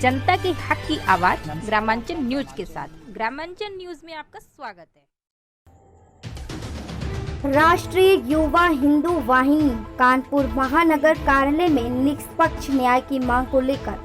जनता के हक की आवाज ग्रामांचल न्यूज के साथ। ग्रामांचल न्यूज में आपका स्वागत है। राष्ट्रीय युवा हिंदू वाहिनी कानपुर महानगर कार्यालय में निष्पक्ष न्याय की मांग को लेकर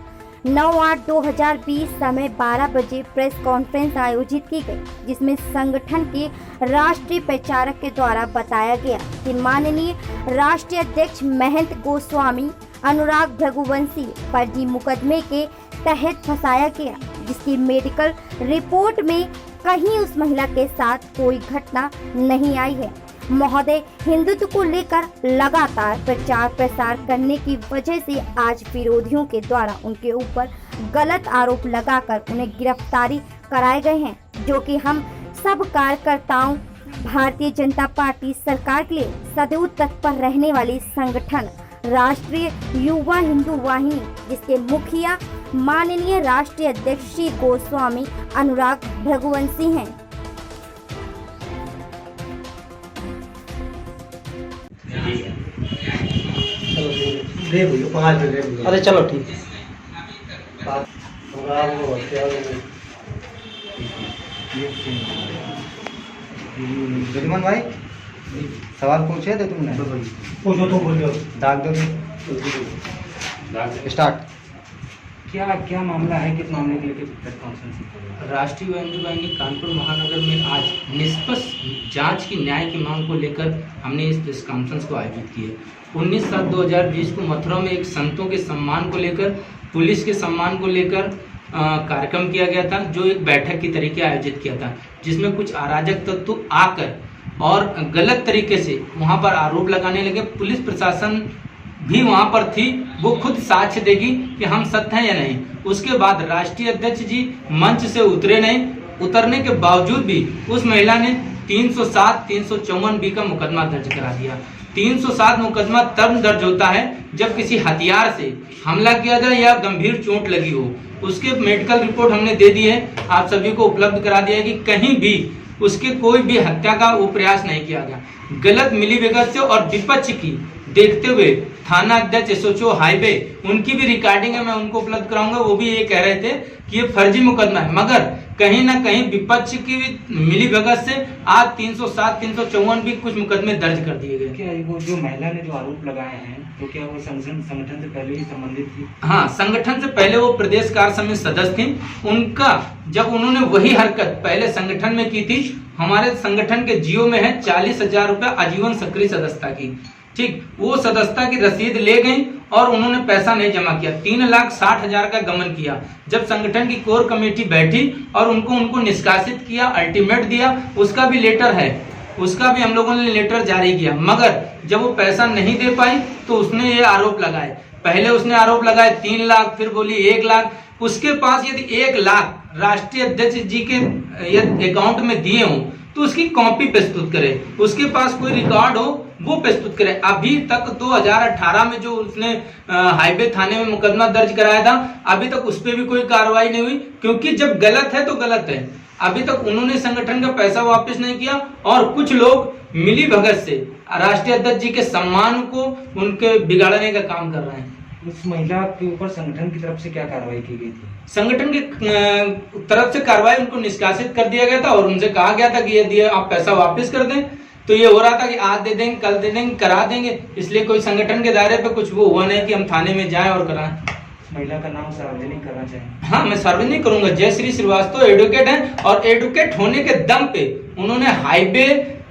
9/8/2020 समय 12 बजे प्रेस कॉन्फ्रेंस आयोजित की गई, जिसमें संगठन के राष्ट्रीय प्रचारक के द्वारा बताया गया कि माननीय राष्ट्रीय अध्यक्ष महंत गोस्वामी अनुराग भृगुवंशी फर्जी मुकदमे के तहत फंसाया गया, जिसकी मेडिकल रिपोर्ट में कहीं उस महिला के साथ कोई घटना नहीं आई है। महोदय हिंदुत्व को लेकर लगातार प्रचार प्रसार करने की वजह से आज विरोधियों के द्वारा उनके ऊपर गलत आरोप लगाकर उन्हें गिरफ्तारी कराए गए हैं, जो कि हम सब कार्यकर्ताओं भारतीय जनता पार्टी सरकार के लिए सदैव तत्पर रहने वाली संगठन राष्ट्रीय युवा हिंदू वाहिनी, जिसके मुखिया माननीय राष्ट्रीय अध्यक्ष श्री गोस्वामी अनुराग भृगुवंशी हैं। अरे चलो ठीक है। गजमान भाई सवाल पूछे थे तुमने? पूछो तो बोलियो। दाग दो स्टार्ट। क्या मामला है, किस मामले के लेकर प्रेस कॉन्फ्रेंस? राष्ट्रीय हिंदू वाहिनी कानपुर महानगर में आज निष्पक्ष जांच की न्याय की मांग को लेकर हमने इस प्रेस कॉन्फ्रेंस को आयोजित की है। 19/7/2020 को मथुरा में एक संतों के सम्मान को लेकर, पुलिस के सम्मान को लेकर कार्यक्रम किया गया था, जो एक बैठक की तरीके आयोजित किया था, जिसमें कुछ अराजक तत्व आकर और गलत तरीके से वहां पर आरोप लगाने लगे। पुलिस प्रशासन भी वहां पर थी, वो खुद साक्ष्य देगी कि हम सत्य हैं या नहीं। उसके बाद राष्ट्रीय अध्यक्ष जी मंच से उतरे नहीं, उतरने के बावजूद भी उस महिला ने 307, 354B का मुकदमा दर्ज करा दिया। 307 मुकदमा तब दर्ज होता है जब किसी हथियार से हमला किया जाए या गंभीर चोट लगी हो। उसके मेडिकल रिपोर्ट हमने दे दी है, आप सभी को उपलब्ध करा दिया है कि कहीं भी उसके कोई भी हत्या का वो प्रयास नहीं किया गया। गलत मिलीभगत से और विपक्ष की देखते हुए थाना अध्यक्ष एसओचओ हाईवे उनकी भी रिकॉर्डिंग है, मैं उनको उपलब्ध कराऊंगा। वो भी ये कह रहे थे कि ये फर्जी मुकदमा है, मगर कहीं ना कहीं विपक्ष की मिलीभगत से आज 307, 354 भी कुछ मुकदमे दर्ज कर दिए गए। क्या वो जो महिला ने जो आरोप लगाए हैं, तो क्या वो संगठन से पहले ही संबंधित थी? हाँ, संगठन से पहले वो प्रदेश कार्य समिति सदस्य थी। उनका जब उन्होंने वही हरकत पहले संगठन में की थी, हमारे संगठन के जियो में है 40,000 रुपया आजीवन सक्रिय सदस्यता की, ठीक, वो सदस्यता की रसीद ले गई और उन्होंने पैसा नहीं जमा किया। 3,60,000 का गमन किया। जब संगठन की कोर कमेटी बैठी और उनको निष्कासित किया, अल्टीमेट दिया, उसका भी लेटर है, उसका भी हम लोगों ने लेटर जारी किया, मगर जब वो पैसा नहीं दे पाई तो उसने ये आरोप लगाए। पहले उसने आरोप लगाए 3 लाख, फिर बोली 1 लाख। उसके पास यदि 1 लाख राष्ट्रीय अध्यक्ष जी के अकाउंट में दिए हों तो उसकी कॉपी प्रस्तुत करे, उसके पास कोई रिकॉर्ड हो वो प्रस्तुत करे। अभी तक 2018 में जो उसने हाईवे थाने में मुकदमा दर्ज कराया था, अभी तक उस पर भी कोई कार्रवाई नहीं हुई, क्योंकि जब गलत है तो गलत है। अभी तक उन्होंने संगठन का पैसा वापस नहीं किया और कुछ लोग मिली भगत से राष्ट्रीय अध्यक्ष जी के सम्मान को उनके बिगाड़ने का काम कर रहे हैं। उस महिला के ऊपर संगठन की तरफ से क्या कार्रवाई की गई थी? संगठन की तरफ से कार्रवाई, उनको निष्कासित कर दिया गया था और उनसे कहा गया था कि यदि आप पैसा वापस कर दें, तो ये हो रहा था कि आज दे देंगे, कल दे देंगे, करा देंगे। इसलिए कोई संगठन के दायरे पे कुछ वो हुआ नहीं कि हम थाने में जाएं और कराएं। महिला का नाम सार्वजनिक करना चाहिए। हाँ, मैं सार्वजनिक करूंगा। जयश्री श्रीवास्तव एडवोकेट हैं और एडवोकेट होने के दम पे उन्होंने हाईवे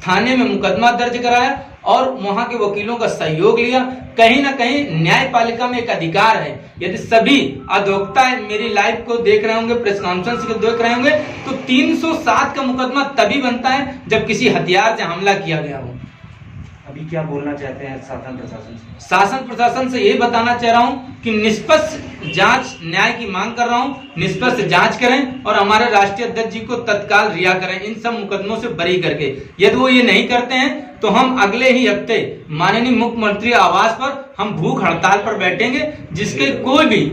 थाने में मुकदमा दर्ज कराया और वहां के वकीलों का सहयोग लिया। कहीं ना कहीं न्यायपालिका में एक अधिकार है, यदि सभी अधिवक्ता मेरी लाइव को देख रहे होंगे, प्रेस कॉन्फ्रेंस को देख रहे होंगे, तो 307 का मुकदमा तभी बनता है जब किसी हथियार से हमला किया गया हो। अभी क्या बोलना चाहते हैं शासन प्रशासन से? शासन प्रशासन से यही बताना चाह रहा हूँ कि निष्पक्ष जांच, न्याय की मांग कर रहा हूँ। निष्पक्ष जांच करें और हमारे राष्ट्रीय अध्यक्ष जी को तत्काल रिहा करें इन सब मुकदमों से बरी करके। यदि वो ये नहीं करते हैं तो हम अगले ही हफ्ते माननीय मुख्यमंत्री आवास पर हम भूख हड़ताल पर बैठेंगे, जिसके कोई भी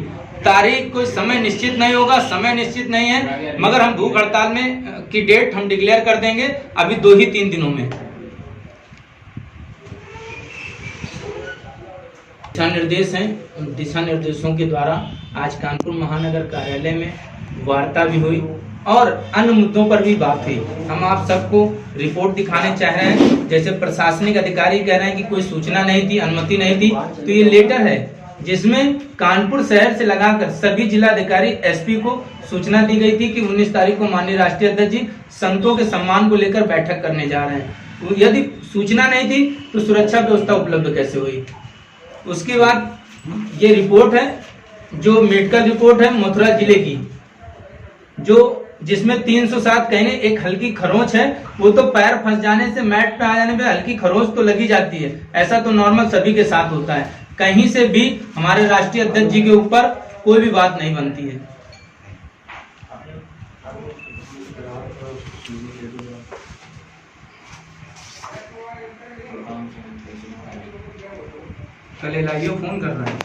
तारीख, कोई समय निश्चित नहीं होगा, समय निश्चित नहीं है, मगर हम भूख हड़ताल में की डेट हम डिक्लेयर कर देंगे अभी 2 ही 3 दिनों में। दिशा निर्देश हैं, उन दिशा निर्देशों के द्वारा आज कानपुर महानगर कार्यालय में वार्ता भी हुई और अन्य मुद्दों पर भी बात हुई। हम आप सबको रिपोर्ट दिखाने चाह रहे हैं। जैसे प्रशासनिक अधिकारी कह रहे हैं कि कोई सूचना नहीं थी, अनुमति नहीं थी, तो ये लेटर है जिसमें कानपुर शहर से लगाकर सभी जिलाधिकारी एसपी को सूचना दी गई थी कि 19 तारीख को माननीय राष्ट्रीय अध्यक्ष जी संतों के सम्मान को लेकर बैठक करने जा रहे हैं। तो यदि सूचना नहीं थी तो सुरक्षा व्यवस्था उपलब्ध कैसे हुई। उसके बाद ये रिपोर्ट है जो मेडिकल रिपोर्ट है मथुरा जिले की, जो जिसमें 307 कहने एक हल्की खरोंच है। वो तो पैर फंस जाने से मैट पे आ जाने पे हल्की खरोंच तो लगी जाती है, ऐसा तो नॉर्मल सभी के साथ होता है। कहीं से भी हमारे राष्ट्रीय अध्यक्ष जी के ऊपर कोई भी बात नहीं बनती है। कल एलआईओ फोन कर रहा है।